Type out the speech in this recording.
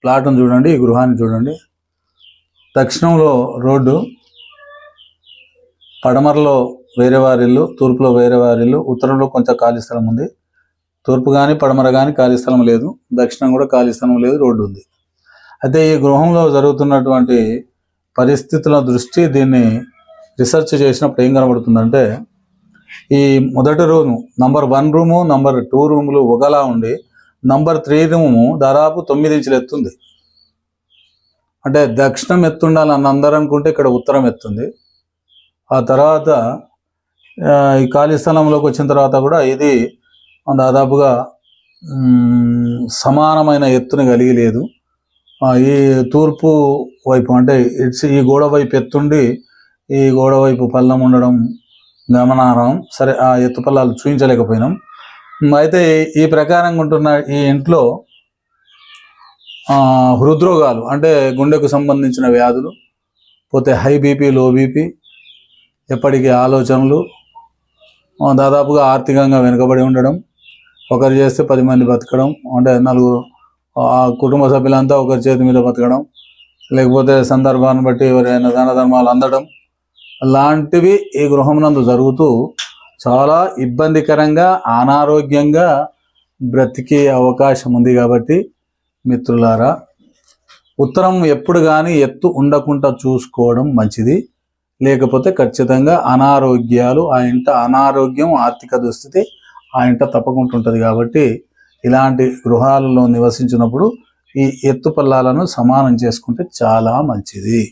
ప్లాట్ను చూడండి, ఈ గృహాన్ని చూడండి. దక్షిణంలో రోడ్డు, పడమరలో వేరే వారిల్లు, తూర్పులో వేరే వారిల్లు, ఉత్తరంలో కొంచెం ఖాళీ స్థలం ఉంది. తూర్పు కానీ పడమర కానీ ఖాళీ స్థలం లేదు, దక్షిణం కూడా ఖాళీ స్థలం లేదు, రోడ్డు ఉంది. అయితే ఈ గృహంలో జరుగుతున్నటువంటి పరిస్థితుల దృష్టి దీన్ని రీసెర్చ్ చేసినప్పుడు ఏం కనబడుతుందంటే, ఈ మొదటి రూము నంబర్ 1 రూము, నంబర్ 2 రూములు ఒకలా ఉండి నంబర్ 3 రూము దాదాపు 9 ఇంచులు ఎత్తుంది. అంటే దక్షిణం ఎత్తుండాలని అందరూ అనుకుంటే ఇక్కడ ఉత్తరం ఎత్తుంది. ఆ తర్వాత ఈ ఖాళీ స్థలంలోకి వచ్చిన తర్వాత కూడా ఇది దాదాపుగా సమానమైన ఎత్తుని కలిగి లేదు. ఈ తూర్పు వైపు అంటే ఈ గోడ వైపు ఎత్తుండి ఈ గోడ వైపు పల్లం ఉండడం గమనార్హం. సరే, ఆ ఎత్తు పల్లాలు చూపించలేకపోయినాం. అయితే ఈ ప్రకారంగా ఉంటున్న ఈ ఇంట్లో హృద్రోగాలు అంటే గుండెకు సంబంధించిన వ్యాధులు, పోతే హై బీపీ, లో బీపీ, ఎప్పటికీ ఆలోచనలు, దాదాపుగా ఆర్థికంగా వెనుకబడి ఉండడం, ఒకరు చేస్తే 10 మంది బతకడం, అంటే 4 కుటుంబ సభ్యులంతా ఒకరి చేతి మీద బతకడం, లేకపోతే సందర్భాన్ని బట్టి ఎవరైనా దాన ధర్మాలు అందడం లాంటివి ఈ గృహమునందు జరుగుతూ చాలా ఇబ్బందికరంగా అనారోగ్యంగా బ్రతికే అవకాశం ఉంది. కాబట్టి మిత్రులారా, ఉత్తరం ఎప్పుడు కానీ ఎత్తు ఉండకుండా చూసుకోవడం మంచిది. లేకపోతే ఖచ్చితంగా అనారోగ్యాలు, ఆ ఇంట అనారోగ్యం, ఆర్థిక దుస్థితి ఆ ఇంట తప్పకుండా ఉంటుంది. కాబట్టి ఇలాంటి గృహాలలో నివసించినప్పుడు ఈ ఎత్తు పల్లాలను సమానం చేసుకుంటే చాలా మంచిది.